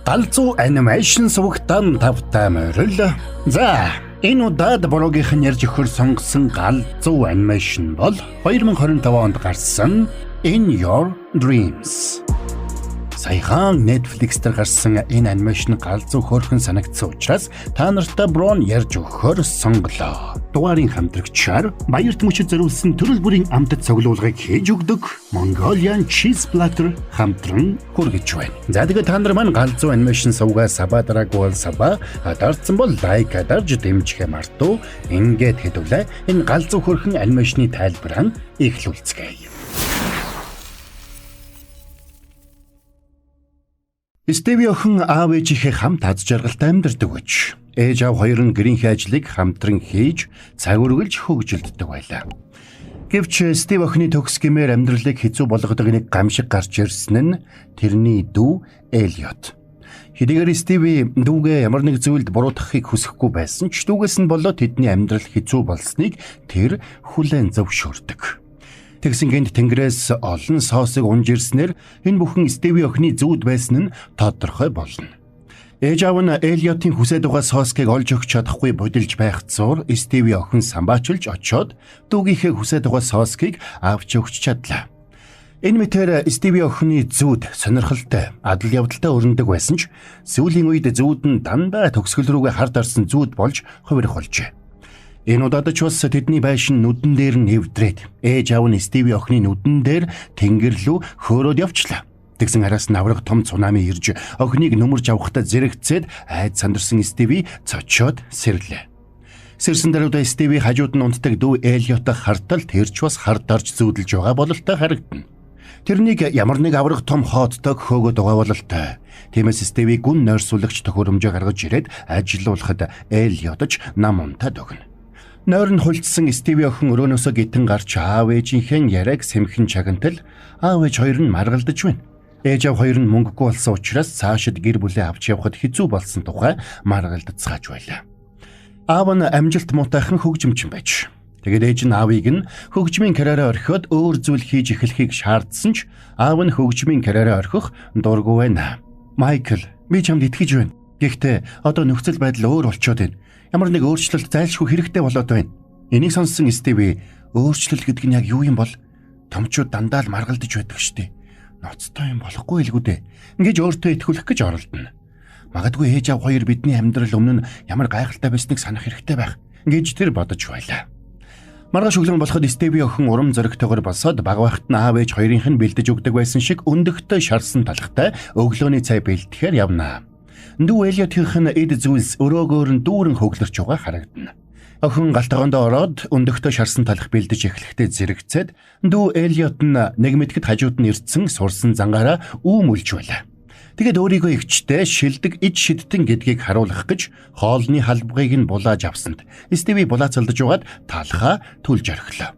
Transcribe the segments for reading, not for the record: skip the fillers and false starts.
галзуу анимашн сувагтан тавтай морил. За, энэ удаад блогийнхэн ярьж өгөхөр сонгосон галзуу анимашн бол 2025 онд гарсан In Your Dreams. Саяхан Netflix дээр гарсан энэ анимашн галзуу хөөрхөн санагдсан учраас та нартай Брон ярьж өгөхөөр сонголоо. Дугаарын хамтрагчаар баярт мөчөд зориулсан төрөл бүрийн амтд цуглуулгыг хийж өгдөг Mongolian Cheese Platter хамтран хүргэж байна. За тэгээд та нар маань галзуу анимашн сувгаа саба дараагүй бол саба, дарцсан бол лайк дарж дэмжихээ мартуу. Ингээд хэдүүлээ энэ галзуу хөөрхөн анимашны тайлбараа эхлүүлцгээе. Стеви охин аав ээжийнхээ хамт аз жаргалтай амьдардаг гэж. Ээж аав хоёр нь гэрийнхээ ажлыг хамтран хийж цаг үргэлж хөгжилддөг байлаа. Гэвч Стеви охины төгс гэмээр амьдралыг хэцүү болгодог нэг гамшиг гарч ирсэн нь тэрний дүү Элиот. Хэдийгээр Стеви дүүгээ ямар нэг зүйлд буруутгахыг хүсэхгүй байсан ч дүүгээс нь болоод тэдний амьдрал хэцүү болсныг тэр хүлээн зөвшөөрдөг. Тэгсэн гэнт тэнгэрээс олон соосыг унж ирснээр энэ бүхэн Стеви охины зүүд байсан нь тодорхой болно. Ээж аав нь Элиотын хүсэж байгаа соосыг олж өгч чадахгүй бодилж байх зуур Стеви охин самбаачилж очоод дүүгийнхээ хүсэж байгаа соосыг авч өгч чадлаа. Энэ мэтэр Стеви охины зүүд сонирхолтой, адал явдалтай өрнөдөг байсан ч сүүлийн үед зүүд нь дандаа төгсгөл рүүгээ хард орсон зүүд болж хувирах болжээ. Энэ удаад ч бас тэдний байшин нүдэн дээр нь нэвдрээд ээж аав нь Стеви охины нүдэн дээр тэнгэр лүү хөөрөөд явчлаа. Тэгсэн араас навраг том цунами ирж охиныг нүмерж авахдаа зэрэгцээд айд сандарсан Стеви цочоод сэрлээ. Сэрсэн даруйда Стеви хажууд нь унтдаг дүү Элиот хартал тэрч бас хард орж зүүдэлж байгаа бололтой харагдана. Тэрнийг ямар нэг авраг том хоотдог хөөгд байгаа бололтой. Тиймээс Стеви гүн нойрсуулагч төхөөрөмжөө гаргаж ирээд ажилуулахад Элиотч нам унтаад өгнө. Нойр нь хулцсан Стеви охин өрөөнөөсөө гитэн гарч аав ээжийнхэн яриаг сэмхэн чагнатал аав ээж хоёр нь маргалдаж байна. Ээж аав хоёр нь мөнгөгүй болсон учраас цаашид гэр бүлээ авч явахад хэцүү болсон тухай маргалдацгааж байлаа. Аав нь амжилт муутайхан хөгжимчин байж. Тэгээд ээж нь аавыг нь хөгжмийн карьераа орхиод өөр зүйл хийж эхлэхийг шаардсан ч аав нь хөгжмийн карьераа орхих дургүй байна. Майкл, би чамд итгэж байна. Гэхдээ одоо нөхцөл байдал өөр болчиход байна. Ямар нэг өөрчлөлт зайлшгүй хэрэгтэй болоод байна. Энийг сонссон Стеви өөрчлөлт гэдэг нь яг юу юм бол? Томчууд дандаа л маргалдаж байдаг штеп. Ноцтой юм болохгүй илгүү дээ. Ингэж өөртөө итгүүлэх гэж оролдоно. Магадгүй ээж аав хоёр бидний амьдрал өмнө нь ямар гайхалтай байсныг санах хэрэгтэй байх. Ингэж тэр бодож байлаа. Маргааш өглөө болоход Стеви охин урам зоригтойгоор босоод баг байхад нь аав ээж хоёрынх нь бэлдэж өгдөг байсан шиг өндөгтэй шарсан талхтай өглөөний цай бэлтгэхээр явнаа. Дүү Элиотийнх нь эд зүйлс өрөөгөөр нь дүүрэн хөглөрч байгаа харагдана. Охин галтгоондоо ороод өндөгтөө шарсан талх бэлдэж эхлэхдээ зэрэгцээд дүү Элиот нь нэг мэтгэд хажууд нь ирдсэн сурсан зангаараа үүмүүлж байлаа. Тэгэд өөрийгөө эгчтэй шилдэг ид шидтэн гэдгийг харуулах гэж хоолны халбагыг нь булааж авсанд Стеви булаацалдаж угаад талхаа түлж орхилоо.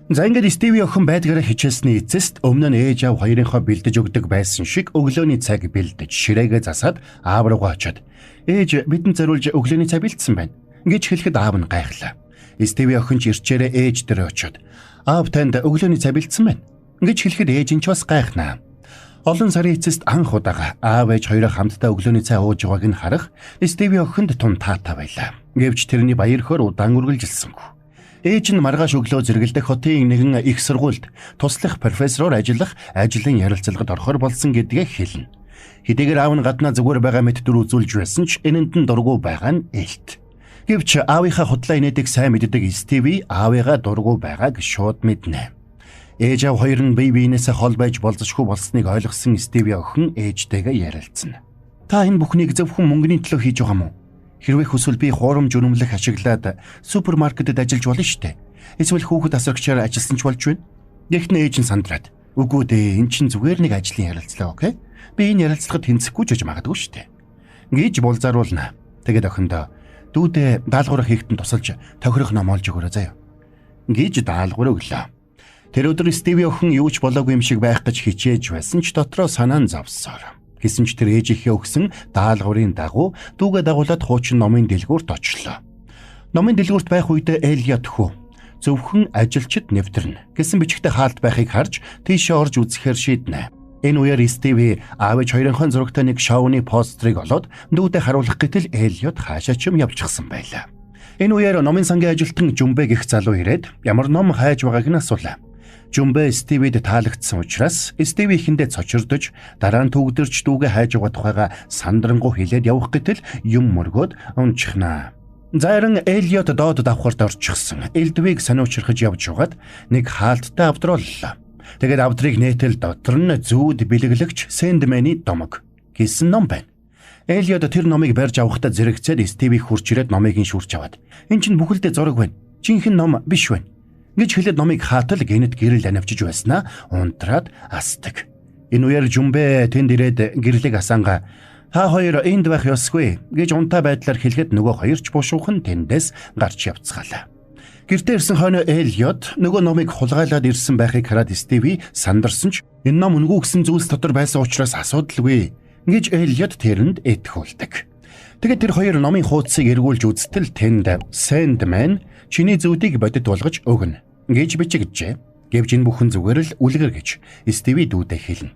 За ингээд Стеви охин байдгаараа хичээсний эцэст өмнө нь ээж аав хоёрынхоо бэлдэж өгдөг байсан шиг өглөөний цаг бэлдэж ширээгээ засаад аав руугаа очиод ээж бидэнд зориулж өглөөний цай бэлдсэн байна гэж хэлэхэд аав нь гайхлаа. Стеви охин ч ирчээрээ ээж дээрээ очиод аав танд өглөөний цай бэлдсэн байна гэж хэлэхэд ээж нь ч бас гайхнаа. Олон сарын эцэст анх удаага аав ээж хоёроо хамтдаа өглөөний цай ууж байгааг нь харах Стеви охинд тун таатай байлаа. Гэвч тэрний баяр хөөр удаан үргэлжилсэнгүй. Ээж нь маргааш өглөө зэрэгэлдэх хотын нэгэн их сургуульд туслах профессороор ажиллах ажлын ярилцлагад орохоор болсон гэдгээ хэлнэ. Хэдийгээр аав нь гаднаа зүгээр байгаа мэт дүр үзүүлж байсан ч энэнд нь дургүй байгаа нь ээлт. Гэвч аавынхаа худлаа инээдэг сайн мэддэг Стеви аавыгаа дургүй байгааг шууд мэднэ. Ээж аав хоёр нь бие биенээсээ хол байж болзошгүй болсныг ойлгосон Стеви охин ээжтэйгээ ярилцсан. Та энэ бүхнийг зөвхөн мөнгөний төлөө хийж байгаа мó? Хэрвээ хүсвэл би хуурамч үнэмлэх ашиглаад супермаркетэд ажиллаж болно штэ. Эсвэл хүүхэд асрагчаар ажилласан ч болж байна. Гэхдээ ээж нь сандраад үгүй дээ эн чинь зүгээр нэг ажлын ярилцлага окей. Би энэ ярилцлагад тэнцэхгүй ч гэж магадгүй штэ. Гэж булзааруулна. Тэгээд охиндоо дүүдээ даалгавар хийхтэн тусалж тохирох ном олж өгөөрэй заяа. Гэж даалгавар өглөө. Тэр өдөр Стеви охин юу ч болоогүй юм шиг байх гэж хичээж байсан ч дотроо санаа нь зовсоор. Гэсэн ч тэр ээжийнхээ өгсөн даалгаврын дагуу дүүгээ дагуулад хуучин номын дэлгүүрт очлоо. Номын дэлгүүрт байх үедээ Элиот хөө зөвхөн ажилчид нэвтэрнэ гэсэн бичгтээ хаалт байхыг харж тийшээ орж үзэхээр шийднэ. Энэ үеэр Стиви аав ээж хоёрынхон зурагтай нэг шоуны постерыг олоод дүүдэд харуулах гэтэл Эллиот хаашаа ч юм явчихсан байлаа. Энэ үеэр номын сангийн ажилтан Жумбэ гэх залуу ирээд ямар ном хайж байгааг нь асуулаа. Жумбэ Стивид таалагдсан учраас Стиви ихэндээ цочирдож дараа нь төгдөрч дүүгээ хайж байгаа тухайга сандрангуу хэлээд явах гэтэл юм мөргөөд унчихнаа. Зарин Эллиот доод давхарт орчихсон. Элдвиг сануучрахж явж байгаад нэг хаалттай авдроллоо. Тэгээд авдрыг нээтэл дотор нь зүүд бэлэглэгч Сэндмэний домог гэсэн ном байна. Эллиот тэр номыг барьж авахдаа зэрэгцээд Стиви хурж ирээд номыг нь шүрч аваад "Энд чинь бүхэлдээ зураг байна. Жинхэнэ ном биш байна" гэж хэлээд номыг хаатал гинэт гэрэл анавчиж байснаа унтраад асдаг. Энэ үеэр Жумбэ тэнд ирээд гэрлийг асаанга "Та хоёр энд байх ёсгүй" гэж унтаа байдлаар хэлэхэд нөгөө хоёрч бушуухан тэндээс гарч явцгаалаа. Гэртээ ирсэн хойно Эллиот нөгөө номыг хулгайлаад ирсэн байхыг хараад Стиви сандарсан ч энэ ном үнгүй гэсэн зүйлс дотор байсан учраас асуудалгүй гэж Эллиот тэрэнд итгүүлдэг. Тэгээд тэр хоёр номын хуудсыг эргүүлж үзтэл тэнд "Сэндмэн чиний зүүдийг бодит болгож өгнө" гэж бичигджээ. Гэвч энэ бүхэн зүгээр л үлгэр гэж Стиви дүүдэд хэлнэ.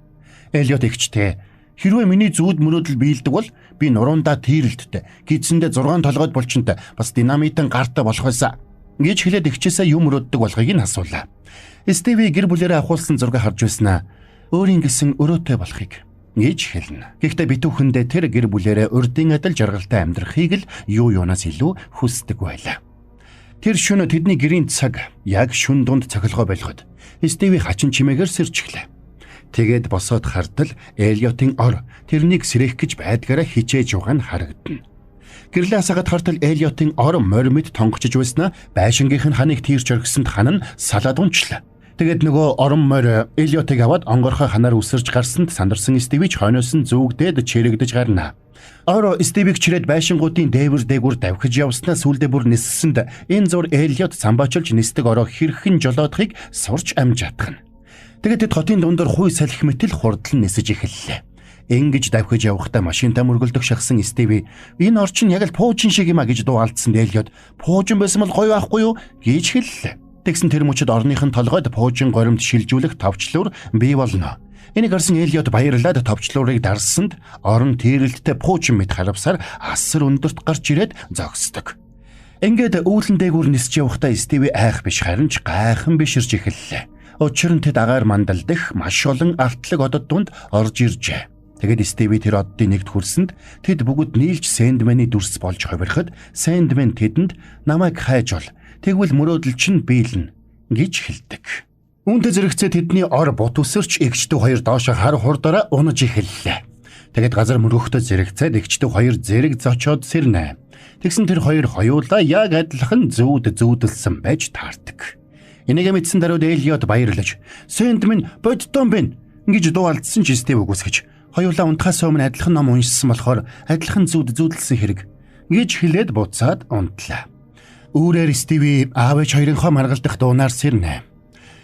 Эллиот ихчтэй "Хэрвээ миний зүүд мөрөөдөл биелдэг бол би нуруундаа тийрэлттэй, гидсэндээ 6 толгойд булчинтай, бас динамитын гартай болох байсан" гэж хэлээд ихчээсээ юм мөрөөддөг болохыг нь асуулаа. Стиви гэр бүлээрээ ахуулсан зураг харж байснаа "Өөрийн гэсэн өрөөтэй болохыг" гэж хэлнэ. Гэхдээ битүүхэндээ тэр гэр бүлээрээ урдын адил жаргалтай амьдрахыг л юунаас илүү хүсдэг байлаа. Тэр шөнө тэдний гэрийн цаг яг шүн дунд цохилгоо болгоход Стиви хачин чимээгээр сэрчихлээ. Тэгээд босоод хартал Эллиотын ор тэрнийг сэрэх гэж байдгаараа хичээж байгаа нь харагдана. Гэрлээ асаагаад хартал Эллиотын ор мормид тонгочж байснаа байшингийнх нь ханыг тийрч орхисонд хан нь салаад унчлаа. Тэгээд нөгөө орон морь Эллиотыг аваад онгорхой ханаар үсэрж гарсанд сандарсан Стиви ч хойноос нь зүгдээд чирэгдэж гарна. Ор Стивиг чирээд байшингуудын дээвэр дээгүүр давхиж явснаа сүлдээ бүр ниссэнд энэ зур Эллиот самбаачилж нисдэг ороо хэрхэн жолоодохыг сурч амж атгана. Тэгээд тэд хотын дундор хуй салхи мэтэл хурдан нисэж эхэллээ. Ингэж давхиж явахдаа машинтаа мөргөлдөх шахсан Стиви "Энэ орчин яг л пуужин шиг юм а" гэж дуу алдсан Эллиот "Пуужин байсан бол гоё байхгүй юу" гэж хэллээ. Тэгсэн тэр мөчөд орныхын толгойд пуужин горимд шилжүүлэх товчлуур бий болно. Энийг харсан Эллиот баярлаад товчлуурыг дарсанд орон тийрэлттэй пуужин мэт харавсаар асар өндөрт гарч ирээд зогсдог. Ингээд үүлэн дээгүүр нисж явахдаа Стиви айх биш харин ч гайхан биширж эхэллээ. Учир нь тэд агаар мандалдах маш олон артлаг одод дунд орж иржээ. Тэгээд Стиви тэр оддын нэгт хүрсэнд тэд бүгд нийлж Сэндмэний дүрс болж хувирахад Сэндмэн тэдэнд "Намайг хайж бол тэгвэл мөрөөдөл чинь биелнэ" гэж хэлдэг. Үүнтэй зэрэгцээ тэдний ор бут үсэрч эгчдүү хоёр доошо хар хурдаараа унаж эхэллээ. Тэгээд газар мөрөختөө зэрэгцээд эгчдүү хоёр зэрэг зочоод сэрнэ. Тэгсэн тэр хоёр хоёулаа яг адилхан зүүдэлсэн байж таардаг. Энийг мэдсэн даруйд Эллиот баярлаж "Сэндмэн бодтон байна" гэж дуу алдсан ч Стив үгүйсгэж "Хоёулаа унтахаас өмнө адилхан ном уншсан болохоор адилхан зүүдэлсэн хэрэг" гэж хэлээд буцаад унтлаа. Үүрээр Стиви аав ээж хоёрынхоо маргалдах дуунаар сэрнэ.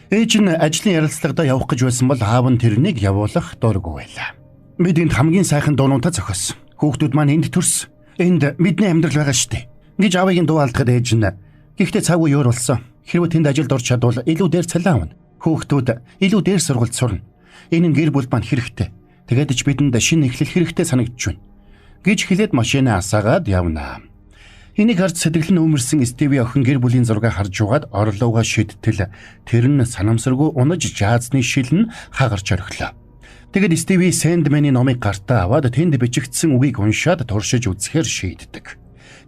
Ээж нь ажлын ярилцлагадаа явах гэж байсан бол аав нь тэрнийг явуулах дургүй байлаа. "Бид энд хамгийн сайхан дуунуудаа зохиосон. Хүүхдүүд маань энд төрсөн. Энд бидний амьдрал байгаа штэ" гэж аавыг дуу алдахад ээж нь "Гэхдээ цаг үе өөр болсон. Хэрвээ тэнд ажилд орж чадвал илүү дээр цалин авна. Хүүхдүүд илүү дээр сургуульд сурна. Энэ нь гэр бүл маань хэрэгтэй. Тэгээд ч бидэнд шинэ эхлэл хэрэгтэй санагдж байна" гэж хэлээд машинаа асаагаад явна. Энийг харж сэтгэл нь өмөрсөн Стиви охин гэр бүлийн зургийг харж угаад орлууга шидтэл тэр нь санамсаргүй унаж жаазны шил нь хагарч орхилоо. Тэгэд Стиви Сэндмэний номыг гартаа аваад тэнд бичигдсэн үгийг уншаад туршиж үзэхээр шийддэг.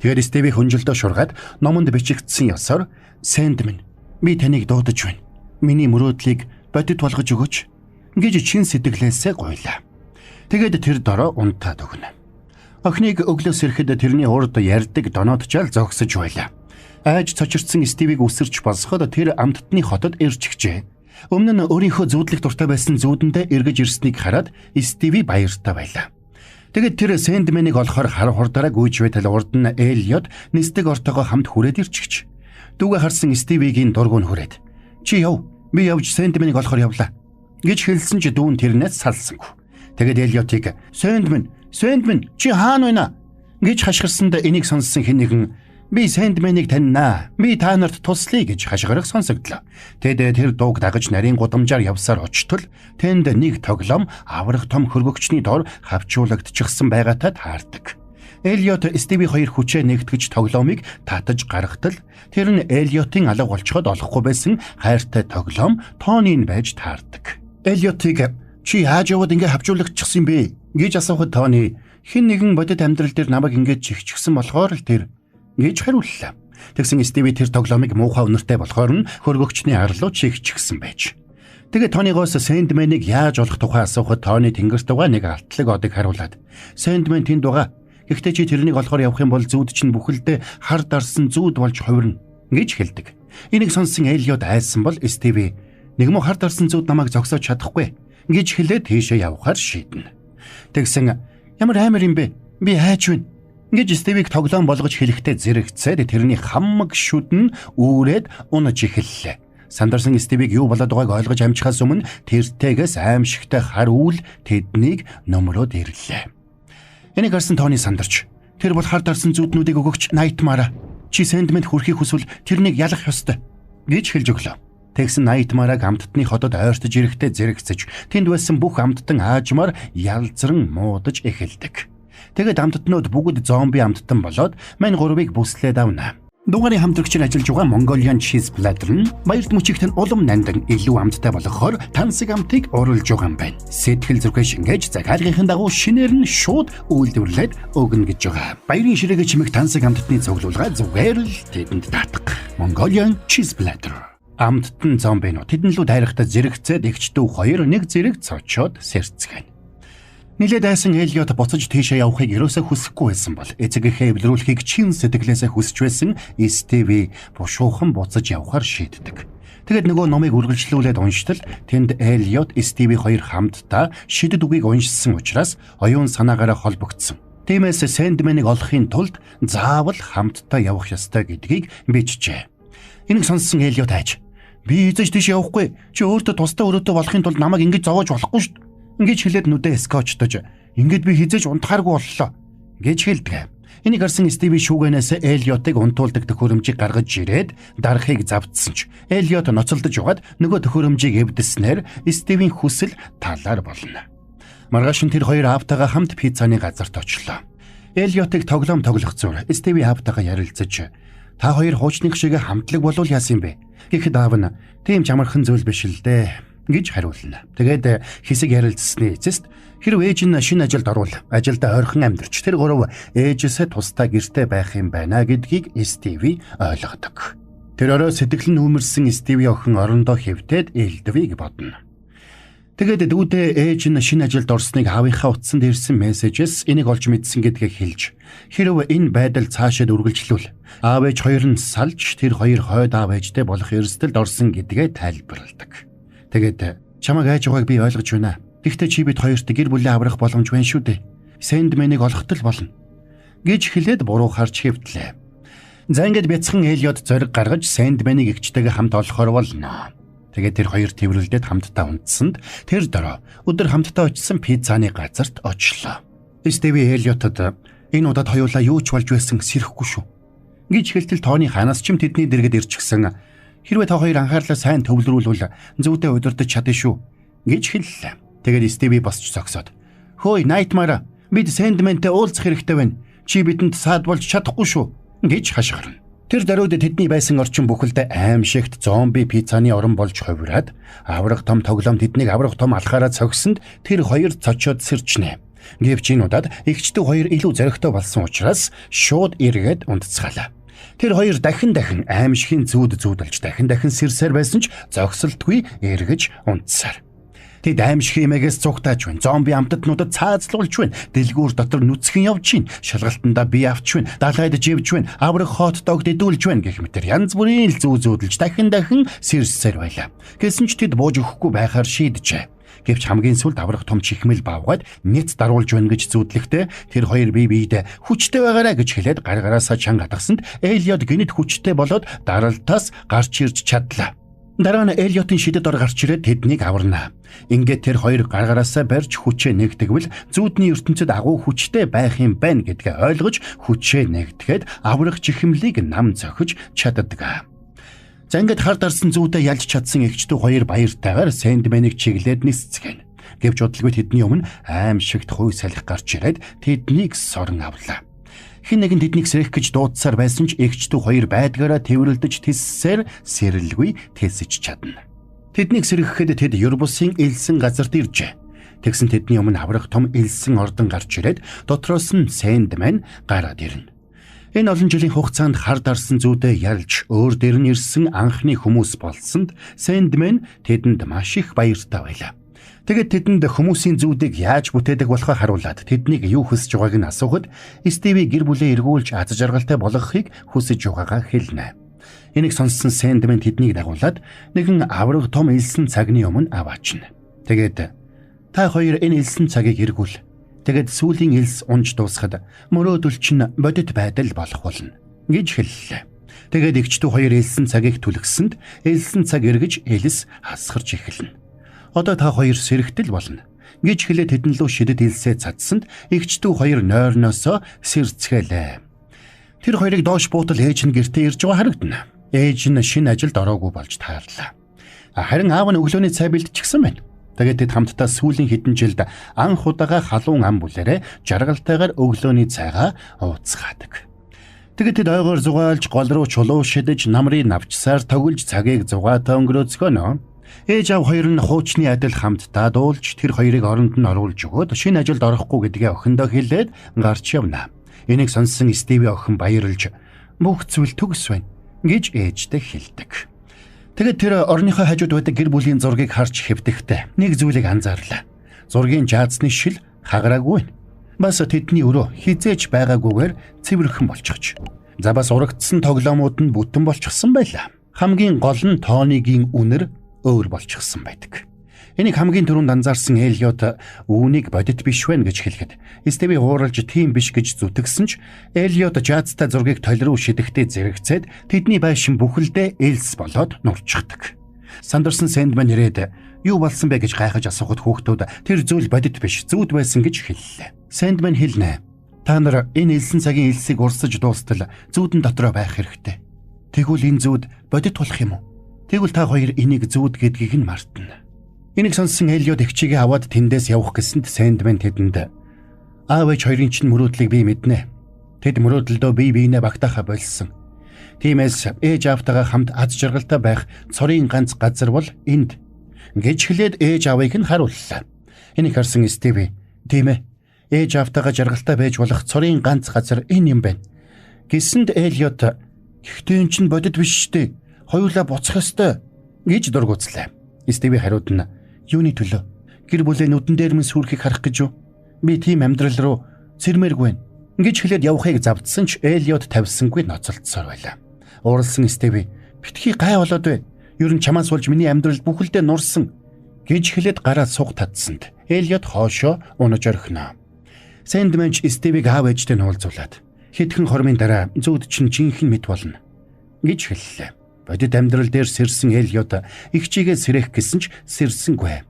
Тэгээд Стиви хүнжилтөө шургаад номонд бичигдсэн ёсоор "Сэндмэн, би таныг дуудаж байна. Миний мөрөөдлийг бодит болгож өгөөч" гэж чин сэтгэлээсээ гуйлаа. Тэгээд тэр дороо унтаад өгнө. Охиныг өглөөс ирэхэд тэрний урд ярддаг доноодчаал зогсож байлаа. Айж цочирдсан Стивийг үсэрч босгоход тэр амттны хотод ирчихжээ. Өмнө нь өөрийнхөө зүүдлэх дуртай байсан зүүдэндээ эргэж ирснийг хараад Стиви баяртай байлаа. Тэгэд тэр Сэндмэнийг олохоор хар хурдаараа гүйж байтал урд нь Эллиот нисдэг ортойгоо хамт хүрээд ирчихж. Дүүгээ харсан Стивигийн дургуун хүрээд "Чи яв, би явж Сэндмэнийг олохоор явлаа" гэж хэлсэн ч дүүн тэрнээс салсангүй. Тэгэд Эллиотыг "Сэндмэн чи хаана байна?" гэж хашгирсанд энийг сонссон хэн нэгэн Би Сэндмэнийг таньнаа. Би та нарт туслая гэж хашгирах сонсогдлоо. Тэд тэр дууг дагаж нарийн гудамжаар явсаар очтол тэнд нэг тоглоом аврах том хөргөгчний дор хавчуулагдчихсан байгаатай таардаг. Элиот Стиви хоёр хүчээ нэгтгэж тоглоомыг татаж гаргатал тэр нь Элиотын алга болчиход олохгүй байсан хайртай тоглоом Тонийн байж таардаг. Элиотыг чи яаж яваад ингэ хавчуулагдчихсан бэ гэж асуухад Тони хэн нэгэн бодит амьдрал дээр намайг ингэж чихчихсэн болохоор л тэр гэж хариуллаа. Тэгсэн Стиви тэр тоглоомыг муухай үнэртэй болохоор нь хөргөгчний арлуу чихчихсэн байж. Тэгээд Тонигоос Сэндмэнийг яаж олох тухай асуухад Тони тэнгэрт байгаа нэг алтлаг одыг харуулад Сэндмэн тэнд байгаа. Гэхдээ чи тэрнийг олохоор явах юм бол зүүд чинь бүхэлдээ хар дарсан зүүд болж хувирна гэж хэлдэг. Энийг сонссон Элиот айсан бол Стиви нэг муу хар дарсан зүүд намайг зогсоож чадахгүй гэж хэлээд тийшээ явахаар шийднэ. Тэгсэн ямар амар юм бэ? Би хайж байна гэж Стивийг тоглоом болгож хэлэхдээ зэрэгцээд тэрний хамаг шүдэн үүрээд унаж эхэллээ. Сандарсан Стивийг юу болоод байгааг ойлгож амжихаас өмнө тэртээс аимшигтай хар үйл тэднийг номроод ирлээ. Энийг харсан Тони сандарч тэр бол хар дарсан зүуднүүдийг өгөгч Найтмара. Чи Сэндмэнд хүрэхийг хүсвэл тэрнийг ялах ёстой гэж хэлж өглөө. Тэгсэн Найтмараг амттны хотод ойртож ирэхдээ зэрэгцэж тэнд байсан бүх амттан аажмаар ялзран муудаж эхэлдэг. Тэгээд амттнууд бүгд зомби амттан болоод мань гурвыг бүслээд авна. Дугаарыг хамтрагч нь ажиллаж байгаа Mongolian Cheese Platter нь баярт мөчигтэн улам нандан илүү амттай болгохоор тансаг амтыг оруулж байгаа юм байна. Сэтгэл зүрхээ шингээж захиалгын дагуу шинээр нь шууд үйлдвэрлээд өгнө гэж байгаа. Баярын ширээгээ чимэх тансаг амттны цуглуулга зүгээр л тэдэнд таатах. Mongolian Cheese Platter. Амттан зомбинууд тэдэн лүү дайрахтаа зэрэгцээд эгчдүү хоёр нэг зэрэг цочоод сэрцгэн. Нилээд айсан Элиот буцаж тийшээ явахыг ерөөсөө хүсэхгүй байсан бол эцэгийнхээ эвлэрүүлэхийг чин сэтгэлээсээ хүсэж байсан Стиви бушуухан буцаж явахаар шийддэг. Тэгэд нөгөө номыг үргэлжлүүлээд унштал тэнд Элиот Стиви хоёр хамтдаа шидэд үгийг уншсан учраас оюун санаагаараа холбогдсон. Тиймээс Сэндмэнийг олохын тулд заавал хамтдаа явах ёстой гэдгийг бичжээ. Энийг сонссон Элиот айж би эзэж тийш явахгүй. Чи өөртөө тусдаа өрөөдөө болохын тулд намайг ингэж зовоож болохгүй шүү. Ингэж хэлээд нүдээ скотчтож ингээд би хизээж унтахааргүй боллоо гэж хэлдэг. Энийг харсан Стиви шүүгэнээс Элиотыг унтуулдаг төхөөрөмжийг гаргаж ирээд дарахыг завдсан ч Элиот ноцолдож угаад нөгөө төхөөрөмжийг эвдэснээр Стивийн хүсэл талаар болно. Маргааш нь тэр хоёр аавтайгаа хамт пиццаны газарт очлоо. Элиотыг тоглоом тоглох зур Стиви аавтайгаа ярилцаж та хоёр хуучных шиг хамтлаг болвол яасан юм бэ? Гэхэд аав нь тийм ч амархан зүйл биш л дээ гэж хариулна. Тэгээд хэсэг ярилцсны эцэст хэрв ээж нь шинэ ажилд орвол ажилдаа ойрхон амьдарч тэр гурав ээжээсээ тусдаа гэртээ байх юм байна гэдгийг Стиви ойлгодог. Тэр орой сэтгэл нь үүмэрсэн Стиви охин орондоо хэвтээд элдвийг бодно. Тэгээд дүүдээ ээж нь шинэ ажилд орсныг аавынхаа утсанд ирсэн мессежээс энийг олж мэдсэн гэдгийг хэлж хэрв энэ байдал цаашаа үргэлжлүүл аав ээж хоёр нь салж тэр хоёр хойд аав ээжтэй болох эрсдэлд орсон гэдгээ тайлбарладаг. Тэгээд чамайг айж байгааг би ойлгож байна. Гэхдээ чи бид хоёрт гэр бүлээ аврах боломж байна шүү дээ. Сэндмэнийг олохтол болно гэж хэлээд буруу харж хэвтлээ. За ингээд бяцхан Элиот зориг гаргаж Сэндмэнийг эгчтэйгээ хамт олохоор болно. Тэгээд тэр хоёр тэрвэрлдээд хамтдаа унтсанд тэр дөрөө өдөр хамтдаа очисон пиццаны газарт очлоо. Стиви Элиотод энэ удаад хоёулаа юу ч болж байсан сэрэхгүй шүү гэж хэлтэл Тони ханаас ч юм тэдний дэргэд ирчихсэн. Хэрвээ та хоёр анхаарлаа сайн төвлөрүүлвэл зүйдээ удирдах чадна шүү гэж хэллээ. Тэгээд Стиви босч зогсоод "Хөөе Найтмара, бид Сэндмэнтэй уулзах хэрэгтэй байна. Чи бидэнд саад болж чадахгүй шүү" гэж хашгирна. Тэр даруйд тэдний байсан орчин бүхэлдээ аимшигт зомби пиццаны орон болж хувираад аврах том тоглоом тэднийг аврах том алхаараа цогсонд тэр хоёр цочоод сэрчнэ. Гэвч энэ удаад эгчдүү хоёр илүү зоригтой болсон учраас шууд эргээд унтцгаалаа. Тэр хоёр дахин аимшигын зүүдэлж дахин сэрсээр байсан ч зогсолтгүй эргэж унтсаар. Тэд аимшиг эмээгээс цугтааж байна. Зомби амтднуудад цаазлуулж байна. Дэлгүүр дотор нүцгэн явж байна. Шалгалтандаа бие авч байна. Далайд живж байна. Аврах хот дог дэдүүлж байна гэх мэтэр янз бүрийн л зүүдэлж дахин сэрсээр байлаа. Гэсэн ч тэд бууж өгөхгүй байхаар шийджээ. Гэвч хамгийн сүлд аврах том чихмэл бавгаад нэц даруулж байна гэж зүүдлэхдээ тэр хоёр бие биедээ хүчтэй байгаарай гэж хэлээд гараараасаа чанга хатгасанд Элиот гинэт хүчтэй болоод даралтаас гарч ирж чадлаа. Дараа нь Элиотын шидэд ор гарч ирээд тэднийг аварна. Ингээд тэр хоёр гаргараасаа барьж хүчээ нэгтгэвэл зүудний ертөнцид агуу хүчтэй байх юм байна гэдгээ ойлгож хүчээ нэгтгэхэд аврах чихэмлийг нам зохиж чаддаг. За ингээд хар дарсан зүйдээ ялж чадсан эгчдүү хоёр баяртайгаар Сэндмэнийг чиглээд нисцгэн. Гэвч удалгүй тэдний өмнө аимшигт хуй салхи гарч ирээд тэднийг сорон авлаа. Хэн нэгэн тэднийг сэрэх гэж дуудсаар байсан ч эгчдүү хоёр байдгаараа тэврэлдэж тэссээр сэрэлгүй тэсэж чадна. Тэднийг сэрэхэд тэд Юрбусын элсэн газарт иржээ. Тэгсэн тэдний өмнө аврах том элсэн ордон гарч ирээд дотроос нь Сэндмэн гараад ирнэ. Энэ олон жилийн хугацаанд хар дарсан зүйдээ ялж өөр дээр нь ирсэн анхны хүмүүс болсонд Сэндмэн тэдэнд маш их баяртай байлаа. Тэгэд тэдэнд хүмүүсийн зүүдийг яаж бүтээдэг болохоо харуулад тэднийг юу хүсэж байгааг нь асуухад Стиви гэр бүлээ эргүүлж аз жаргалтай болгохыг хүсэж байгаагаа хэлнэ. Энийг сонссон Сэндмэн тэднийг дагуулад нэгэн авраг том элсэн цагны өмнө аваачна. Тэгээд та хоёр энэ элсэн цагийг эргүүл. Тэгэд сүүлийн элс унж дуусахад мөрөөдөл чинь бодит байдал болох болно гэж хэллээ. Тэгээд эгчдүү хоёр элсэн цагийг түлхсэнд элсэн цаг эргэж элс хасгарч эхэлнэ. Одоо та хоёр сэрэгтэл болно гэж хэлээд тэдэн лөө шидэд элсээ цадсанд эгчдүү хоёр нойрноосоо сэрцгэлээ. Тэр хоёрыг доош буутал ээж нь гэртээ ирж байгаа харагдана. Ээж нь шинэ ажилд ороогүй болж таарлаа. Харин аав нь өглөөний цай бэлдчихсэн байна. Тэгээд тэд хамтдаа сүүлийн хэдэн жилд анх удаага халуун ам бүлээрээ жаргалтайгаар өглөөний цайгаа ууцгаадаг. Тэгээд тэд ойгоор зугаалж гол руу чулуу шидэж намрыг навчсаар тоглож цагийг зугаатай өнгөрөөцгөнө. Ээж аав хоёр нь хуучны адил хамтдаа дуулж тэр хоёрыг оронд нь оруулж өгөөд шинэ ажилд орохгүй гэдгээ охиндоо хэлээд гарч явна. Энийг сонссон Стиви охин баярлж бүх зүйл төгс байна гэж ээжтэй хэлдэг. Тэгээд тэр орныхоо хажууд байдаг гэр бүлийн зургийг харж хэвтэхтэй нэг зүйлийг анзаарлаа. Зургийн жаадсны шил хагараагүй. Бас тэдний өрөө хизээж байгаагүйгээр цэвэрхэн болчихж. За бас урагдсан тоглоомууд нь бүтэн болчихсон байлаа. Хамгийн гол нь тооныгийн үнэр өөр болчихсон байдаг. Энийг хамгийн түрүүнд анзаарсан Элиот үүнийг бодит биш вэ гэж хэлэхэд Стиви ууралж тийм биш гэж зүтгэсэн ч Элиот жаадтай зургийг толь руу шидэхдээ зэрэгцээд тэдний байшин бүхэлдээ элс болоод нурчдаг. Сандарсан Сэндмэн ирээд юу болсон бэ гэж гайхаж асуухад хүүхдүүд тэр зүйл бодит биш зүүд байсан гэж хэллээ. Сэндмэн хэлнэ. Та нар энэ элсэн цагийн элсийг урсаж дуустал зүүдэн дотроо байх хэрэгтэй. Тэгвэл энэ зүүд бодит болох юм уу? Тэгвэл та хоёр энийг зүүд гэдгийг нь мартна. Энийг сонссон Элиот эгчигээ аваад тэндээс явах гэсэнд Сэндмэн тэдэнд аав ээж хоёрын чинь мөрөөдлийг би мэднэ. Тэд мөрөөдөлдөө бие биенээ багтаахаа болсон. Тиймээс ээж аавтайгаа хамт аз жаргалтай байх цорын ганц газар бол энд гэж хэлээд ээж аавыг нь харууллаа. Энийг харсан Стиви тийм ээ ээж аавтайгаа жаргалтай байж болох цорын ганц газар энэ юм байна. Гэсэнд Элиот гэхдээ эн чинь бодит биш штэ. Хоёулаа буцах ёстой гэж дургуцлаа. Стиви хариуд нь юуны төлөө? Гэр бүлээ нүдэн дээр минь сүрхийг харах гэж юу? Би тийм амьдрал руу цэрмээргүй байна гэж хэлээд явахыг завдсан ч Элиот тавьсангүй ноцолдсоор байлаа. Ууралсан Стиви битгий гай болоод бай. Ер нь чамаас болж миний амьдрал бүхэлдээ нурсан гэж хэлээд гараа суг татсанд Элиот хоошоо унаж орхино. Сэндмэн Стивиг аав ээжтэй нуулзуулаад хэдхэн хормын дараа зүүд чинь жинхэнэ мэд болно гэж хэллээ. Бодит амьдрал дээр сэрсэн Элиот эгчигээ сэрэх гэсэн ч сэрсэнгүй.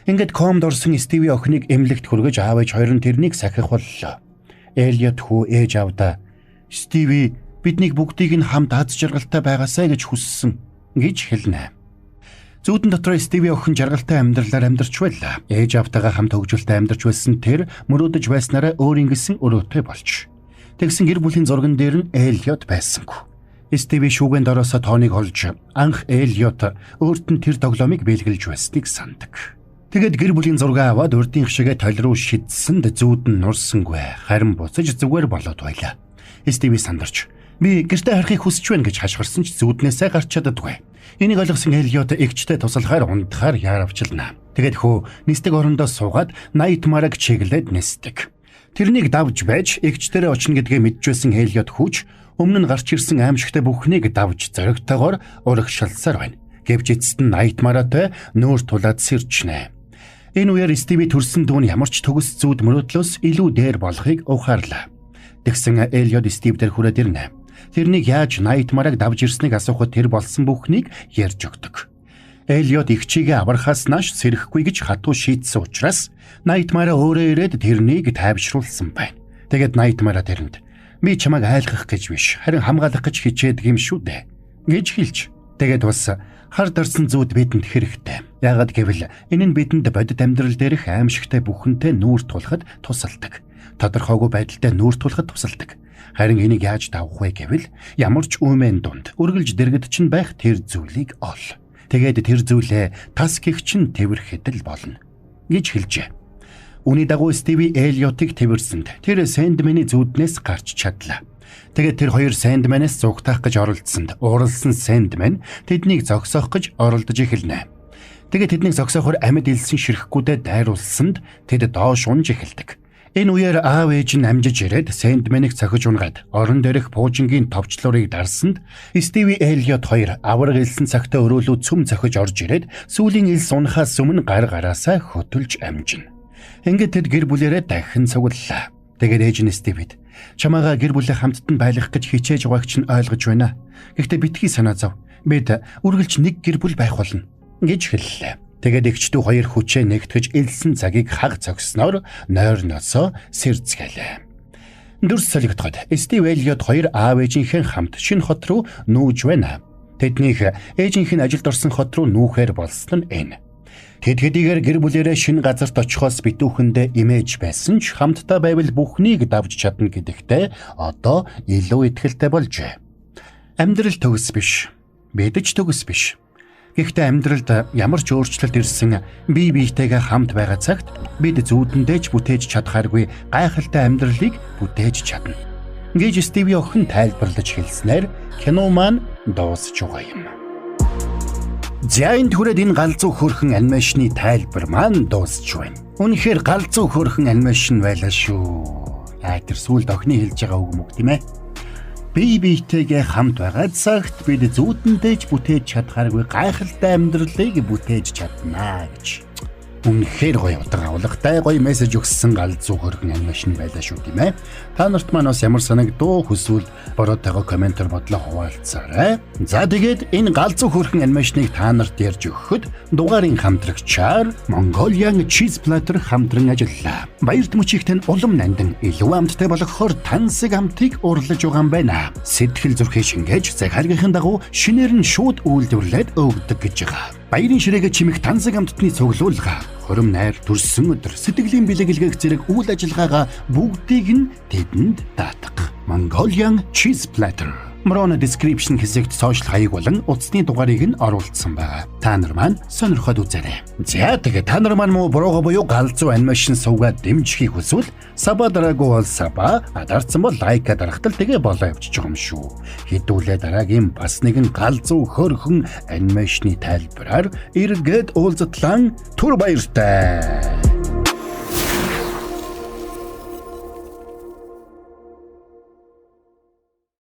Ингээд комд орсон Стиви охиныг эмнэлэгт хүргэж аав ээж хоёр нь тэрнийг сахих боллоо. Элиот хүү ээж аавдаа Стиви биднийг бүгдийг нь хамт аз жаргалтай байгаасай гэж хүссэн гэж хэлнэ. Зүүдэн дотор Стиви охин жаргалтай амьдралаар амьдарч байлаа. Ээж аавтайгаа хамт хөгжилтэй амьдарч байсан тэр мөрөөдөж байснараа өөр ингэсэн өрөөтэй болж. Тэгсэн гэр бүлийн зурган дээр нь Элиот байсангүй. Стиви шүүгэнд ороосоо тооныг олж анх Элиот өөрт нь тэр тоглоомыг биелгэлж байсныг сандаг. Тэгэд гэр бүлийн зураг аваад урдын хшигээ толь руу шидсэнд зүүд нь нурсангүй харин буцаж зүгээр болоод байлаа. Стиви сандарч би гэртээ харахыг хүсэж байна гэж хашгирсан ч зүүднээсээ гарч чаддаггүй. Энийг ойлгосон Элиот эгчтэй туслахаар ундахаар яаравчлана. Тэгэд хөө нисдэг орондоо суугаад найтмараг чиглээд нисдэг. Тэрнийг давж байж эгчтэрээ очно гэдгээ мэдчихсэн Элиот хүүч өмнө нь гарч ирсэн аимшигтай бүхнийг давж зоригтойгоор урагшилсаар байна. Гэвч эцэст нь найтмаратай нүүр тулаад сэрчнэ. Энэ үеэр Стиви төрсөн дүүн ямар ч төгс зүүд мөрөөдлөөс илүү дээр болохыг ухаарлаа. Тэгсэн Элиот Стив дээр хүрээд ирнэ. Тэрнийг яаж найтмараг давж ирснийг асуухад тэр болсон бүхнийг ярьж өгдөг. Эллиот их чигээ аврахаас нааш сэрэхгүй гэж хатуу шийдсэн учраас Найтмараа өөрөө ирээд тэрнийг тайвшруулсан байна. Тэгээд Найтмараа тэрэнд би чамайг айлгах гэж биш, харин хамгаалах гэж хичээдэг юм шүү дээ гэж хэлж. Тэгээд бас хар дарсан зүүд бидэнд хэрэгтэй. Яагаад гэвэл энэ нь бидэнд бодит амьдрал дээрх аимшигтай бүхэнтэй нүүр тулахад тусалдаг. Тодорхойгүй байдалтай нүүр тулахад тусалдаг. Харин энийг яаж давах вэ гэвэл ямар ч үмэн дунд үргэлж дэргэдчин байх тэр зүйлийг ол. Тэгээд тэр зүйлээ тас гихчин тэрхэхэд л болно гэж хэлжээ. Үүний дагуу Стиви Эллиотыг тэрсэнд тэр Сэндмэний зүүднээс гарч чадлаа. Тэгээд тэр хоёр Сэндмэнээс зугтаах гэж оролдсонд уралсан Сэндмэн тэднийг зогсоох гэж оролдож эхэлнэ. Тэгээд тэднийг зогсоохоор амьд элсэн ширхгүүдэд дайруулсанд тэд доош унж эхэлдэг. Энэ үеэр аав ээж нь амжиж ирээд Сэндмэнийг цохиж унгаад орон дээрх пуужингийн товчлуурыг дарсанд Стиви Эллиот хоёр авраг элсэн цагтаа өрөөлөө цөм цохиж орж ирээд сүүлийн элс унахаас өмнө гар гараасаа хөтөлж амжина. Ингээд тэд гэр бүлээрээ дахин цуглалаа. Тэгээд ээж нь Стивид чамаагаа гэр бүлээ хамтд нь байлгах гэж хичээж байгааг чинь ойлгож байна. Гэхдээ битгий санаа зов. Бид үргэлж нэг гэр бүл байх болно гэж хэллээ. Тэгээд эгчдүү хоёр хүчээ нэгтгэж элсэн цагийг хаг зогсноор нойр носоо сэрцгэлээ. Дүрс солигдоход Стив Эллиот хоёр аав ээжийнхэн хамт шинэ хот руу нүүж байна. Тэднийх ээжийнх нь ажилд орсон хот руу нүүхээр болсон нь энэ. Тэд хэдийгээр гэр бүлээрээ шинэ газарт очихоос битүүхэндээ имэж байсан ч хамтдаа байвал бүхнийг давж чадна гэдэгтээ одоо илүү итгэлтэй болжээ. Амьдрал төгс биш. Бид ч төгс биш. Гэхдээ амьдралд ямар ч өөрчлөлт ирсэн бие биетэйгээ хамт байгаа цагт бид зүүдэндээ ч бүтээж чадхааргүй гайхалтай амьдралыг бүтээж чадна гэж Стиви охин тайлбарлаж хэлснээр кино маань дуусч байгаа юм. За энэ түрээд энэ галзуу хөөрхөн анимашны тайлбар маань дуусч байна. Үнэхээр галзуу хөөрхөн анимашн байлаа шүү. Тэр сүүлд охины хэлж байгаа үг мөг тийм ээ. Бие биетэйгээ хамт байгаа цагт бид зүүдэндээ ч бүтээж чадхааргүй гайхалтай амьдралыг бүтээж чаднаа гэж. Үнэхээр гоё утга агуулгатай гоё мессеж өгсөн галзуу хөөрхөн анимашн байлаа шүү тийм ээ. Та нарт маань бас ямар санагдуу хүсвэл бороотойгоо комментээр бодлоо хуваалцаарай. За тэгээд энэ галзуу хөөрхөн анимашныг та нарт ярьж өгөхөд дугаарын хамтрагчаар Mongolian Cheese Platter хамтран ажиллаа. Баярт мөчигтэн улам нандин илүү амттай болгохоор тансаг амтыг урлаж байгаа юм байна. Сэтгэл зүрхээ шингээж захиргийнхын дагуу шинээр нь шууд үйлдвэрлээд өгдөг гэж байгаа. Баярын ширээгээ чимэх тансаг амттны цуглуулга, хором найр, төрсөн өдөр, сэтгэлийн бэлэглэгээх зэрэг үйл ажиллагаагаа бүгдийг нь тэдэнд даатгах. Mongolian Cheese Platter. Мөрөнд description хэсэгт сошиал хаяг болон утасны дугаарыг нь оруулсан байгаа. Та нар маань сонирхоод үзээрэй. За тэгээд та нар маань муу бурууга буюу галзуу анимашн сувгаад дэмжихийг хүсвэл саба дараагүй бол саба, дарцсан бол лайка дарахтал тэгээ болоо явчих юм шүү. Хэдүүлээ дараагийн бас нэгэн галзуу хөөрхөн анимашны тайлбараар эргээд уулзтлан түр баяртай.